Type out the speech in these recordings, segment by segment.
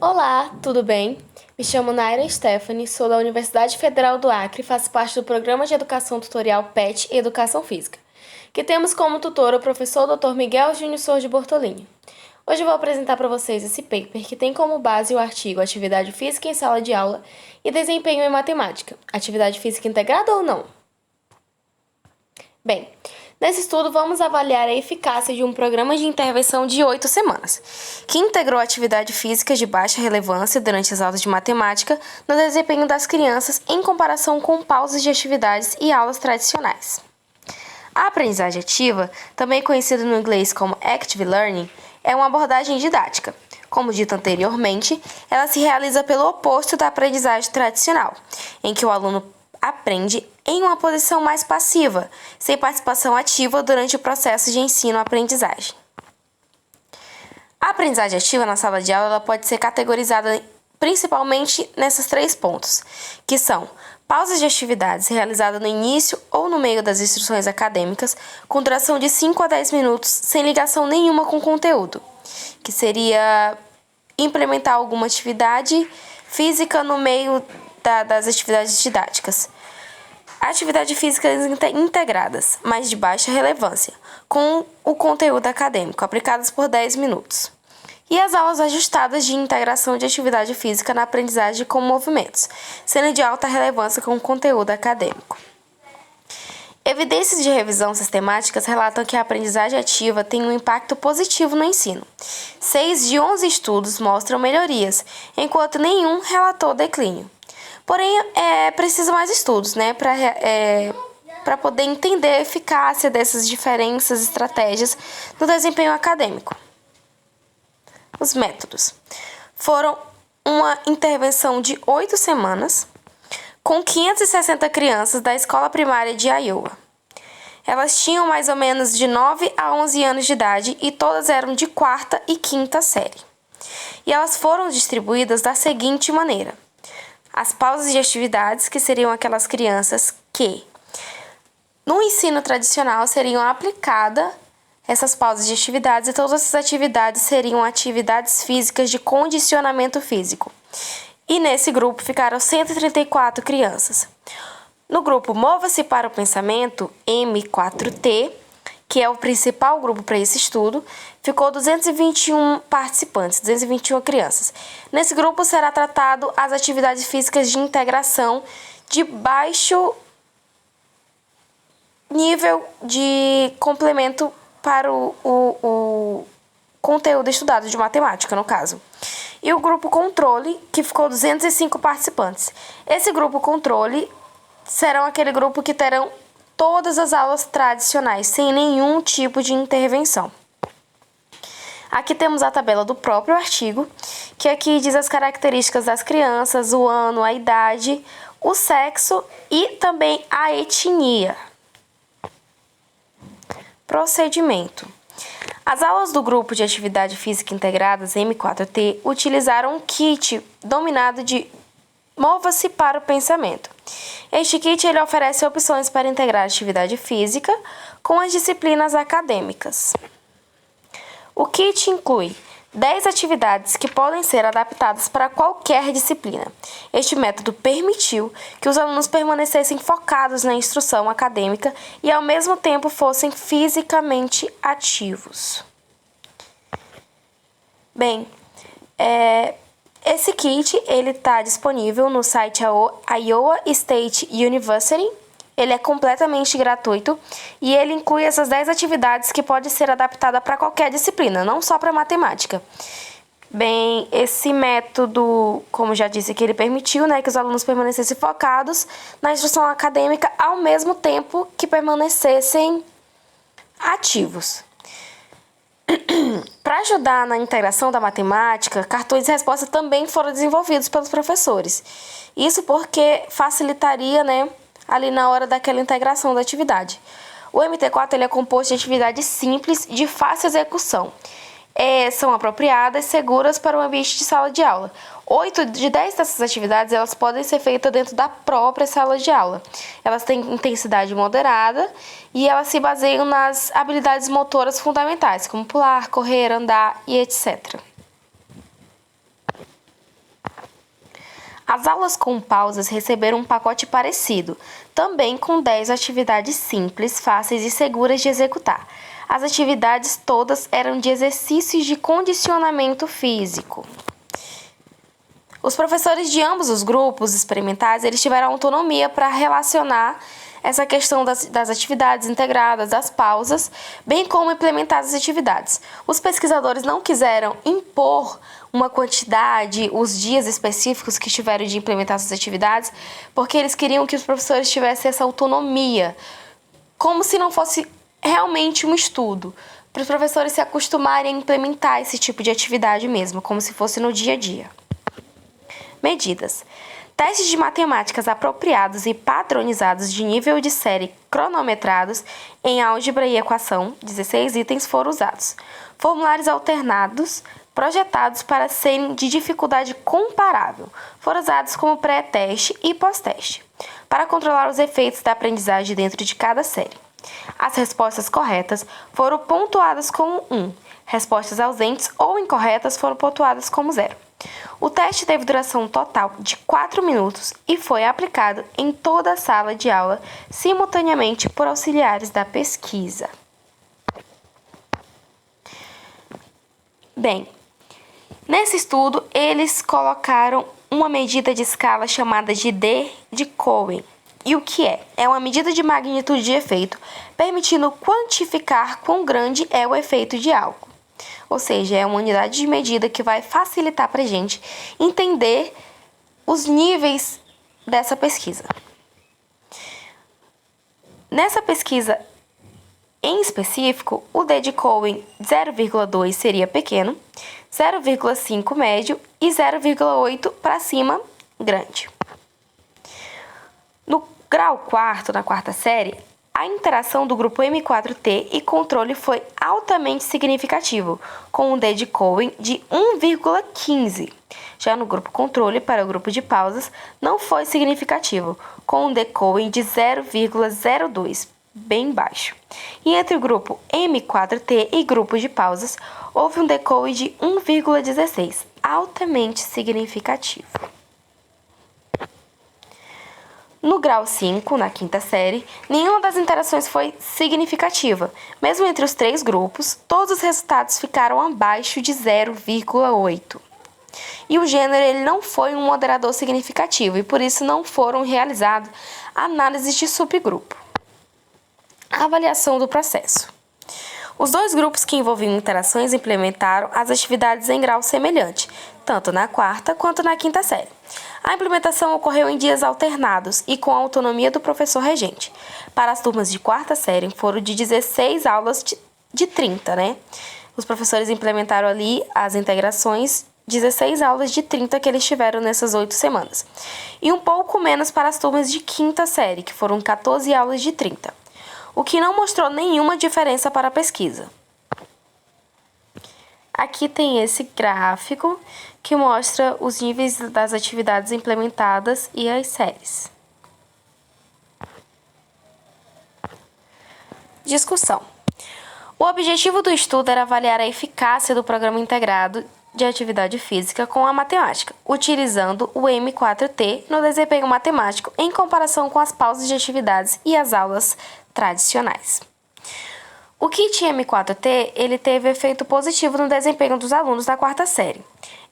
Olá, tudo bem? Me chamo Naira Stephanie, sou da Universidade Federal do Acre e faço parte do Programa de Educação Tutorial PET e Educação Física, que temos como tutor o professor Dr. Miguel Júnior Souza de Bortolini. Hoje eu vou apresentar para vocês esse paper que tem como base o artigo Atividade Física em Sala de Aula e Desempenho em Matemática. Atividade física integrada ou não? Bem, nesse estudo vamos avaliar a eficácia de um programa de intervenção de 8 semanas, que integrou atividade física de baixa relevância durante as aulas de matemática no desempenho das crianças em comparação com pausas de atividades e aulas tradicionais. A aprendizagem ativa, também conhecida no inglês como Active Learning, é uma abordagem didática. Como dito anteriormente, ela se realiza pelo oposto da aprendizagem tradicional, em que o aluno aprende em uma posição mais passiva, sem participação ativa durante o processo de ensino-aprendizagem. A aprendizagem ativa na sala de aula ela pode ser categorizada principalmente nesses 3 pontos, que são pausas de atividades realizadas no início ou no meio das instruções acadêmicas, com duração de 5 a 10 minutos, sem ligação nenhuma com o conteúdo, que seria implementar alguma atividade física no meio das atividades didáticas. Atividades físicas integradas, mas de baixa relevância, com o conteúdo acadêmico, aplicadas por 10 minutos. E as aulas ajustadas de integração de atividade física na aprendizagem com movimentos, sendo de alta relevância com o conteúdo acadêmico. Evidências de revisão sistemáticas relatam que a aprendizagem ativa tem um impacto positivo no ensino. 6 de 11 estudos mostram melhorias, enquanto nenhum relatou declínio. Porém, é preciso mais estudos, para poder entender a eficácia dessas diferentes estratégias no desempenho acadêmico. Os métodos foram uma intervenção de 8 semanas com 560 crianças da escola primária de Iowa. Elas tinham mais ou menos de 9 a 11 anos de idade e todas eram de 4ª e 5ª série. E elas foram distribuídas da seguinte maneira: as pausas de atividades, que seriam aquelas crianças que no ensino tradicional seriam aplicadas essas pausas de atividades e todas essas atividades seriam atividades físicas de condicionamento físico. E nesse grupo ficaram 134 crianças. No grupo Mova-se para o Pensamento, M4T, que é o principal grupo para esse estudo, ficou 221 participantes, 221 crianças. Nesse grupo será tratado as atividades físicas de integração de baixo nível de complemento para o conteúdo estudado de matemática, no caso. E o grupo controle, que ficou 205 participantes. Esse grupo controle serão aquele grupo que terão todas as aulas tradicionais, sem nenhum tipo de intervenção. Aqui temos a tabela do próprio artigo, que aqui diz as características das crianças, o ano, a idade, o sexo e também a etnia. Procedimento. As aulas do grupo de atividade física integradas M4T utilizaram um kit dominado de Mova-se para o Pensamento. Este kit ele oferece opções para integrar atividade física com as disciplinas acadêmicas. O kit inclui 10 atividades que podem ser adaptadas para qualquer disciplina. Este método permitiu que os alunos permanecessem focados na instrução acadêmica e, ao mesmo tempo, fossem fisicamente ativos. Bem, esse kit está disponível no site Iowa State University. Ele é completamente gratuito e ele inclui essas 10 atividades que podem ser adaptadas para qualquer disciplina, não só para matemática. Bem, esse método, como já disse, que ele permitiu, que os alunos permanecessem focados na instrução acadêmica ao mesmo tempo que permanecessem ativos. Para ajudar na integração da matemática, cartões de resposta também foram desenvolvidos pelos professores. Isso porque facilitaria, ali na hora daquela integração da atividade. O MT4 ele é composto de atividades simples, de fácil execução. São apropriadas e seguras para o ambiente de sala de aula. 8 de 10 dessas atividades elas podem ser feitas dentro da própria sala de aula. Elas têm intensidade moderada e elas se baseiam nas habilidades motoras fundamentais, como pular, correr, andar e etc. As aulas com pausas receberam um pacote parecido, também com 10 atividades simples, fáceis e seguras de executar. As atividades todas eram de exercícios de condicionamento físico. Os professores de ambos os grupos experimentais, eles tiveram autonomia para relacionar essa questão das atividades integradas, das pausas, bem como implementar as atividades. Os pesquisadores não quiseram impor uma quantidade, os dias específicos que tiveram de implementar essas atividades, porque eles queriam que os professores tivessem essa autonomia, como se não fosse realmente um estudo, para os professores se acostumarem a implementar esse tipo de atividade mesmo, como se fosse no dia a dia. Medidas. Testes de matemáticas apropriados e padronizados de nível de série cronometrados em álgebra e equação, 16 itens foram usados. Formulários alternados, projetados para serem de dificuldade comparável, foram usados como pré-teste e pós-teste, para controlar os efeitos da aprendizagem dentro de cada série. As respostas corretas foram pontuadas como 1, respostas ausentes ou incorretas foram pontuadas como 0. O teste teve duração total de 4 minutos e foi aplicado em toda a sala de aula simultaneamente por auxiliares da pesquisa. Bem, nesse estudo eles colocaram uma medida de escala chamada de D de Cohen. E o que é? É uma medida de magnitude de efeito, permitindo quantificar quão grande é o efeito de algo. Ou seja, é uma unidade de medida que vai facilitar para a gente entender os níveis dessa pesquisa. Nessa pesquisa em específico, o D de Cohen 0,2 seria pequeno, 0,5 médio e 0,8 para cima grande. No grau quarto, na quarta série, a interação do grupo M4T e controle foi altamente significativo, com um D de Cohen de 1,15. Já no grupo controle, para o grupo de pausas, não foi significativo, com um D Cohen de 0,02, bem baixo. E entre o grupo M4T e grupo de pausas, houve um D Cohen de 1,16, altamente significativo. No grau 5, na quinta série, nenhuma das interações foi significativa. Mesmo entre os 3 grupos, todos os resultados ficaram abaixo de 0,8. E o gênero ele não foi um moderador significativo e por isso não foram realizadas análises de subgrupo. A avaliação do processo. Os 2 grupos que envolviam interações implementaram as atividades em grau semelhante, tanto na quarta quanto na quinta série. A implementação ocorreu em dias alternados e com a autonomia do professor regente. Para as turmas de quarta série, foram de 16 aulas de 30, né? Os professores implementaram ali as integrações, 16 aulas de 30 que eles tiveram nessas 8 semanas. E um pouco menos para as turmas de quinta série, que foram 14 aulas de 30. O que não mostrou nenhuma diferença para a pesquisa. Aqui tem esse gráfico que mostra os níveis das atividades implementadas e as séries. Discussão. O objetivo do estudo era avaliar a eficácia do programa integrado de atividade física com a matemática, utilizando o M4T no desempenho matemático em comparação com as pausas de atividades e as aulas tradicionais. O kit M4T ele teve efeito positivo no desempenho dos alunos da quarta série,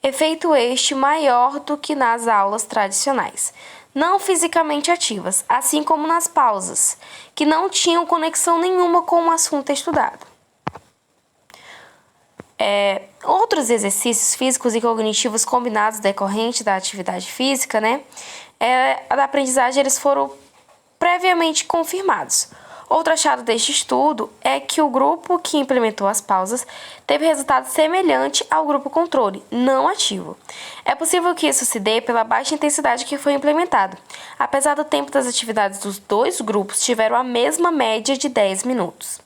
efeito este maior do que nas aulas tradicionais, não fisicamente ativas, assim como nas pausas, que não tinham conexão nenhuma com o assunto estudado. Outros exercícios físicos e cognitivos combinados decorrentes da atividade física, da aprendizagem, eles foram previamente confirmados. Outro achado deste estudo é que o grupo que implementou as pausas teve resultado semelhante ao grupo controle, não ativo. É possível que isso se dê pela baixa intensidade que foi implementada. Apesar do tempo das atividades dos 2 grupos, tiveram a mesma média de 10 minutos.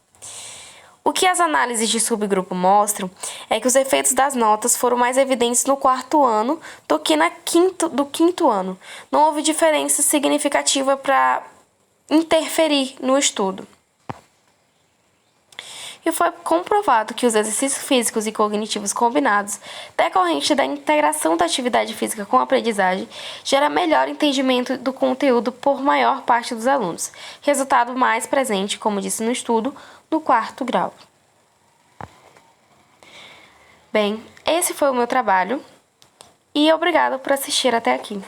O que as análises de subgrupo mostram é que os efeitos das notas foram mais evidentes no 4º ano do que do 5º ano. Não houve diferença significativa para interferir no estudo. e foi comprovado que os exercícios físicos e cognitivos combinados, decorrente da integração da atividade física com a aprendizagem, gera melhor entendimento do conteúdo por maior parte dos alunos, resultado mais presente, como disse no estudo, no 4º grau. Bem, esse foi o meu trabalho e obrigado por assistir até aqui.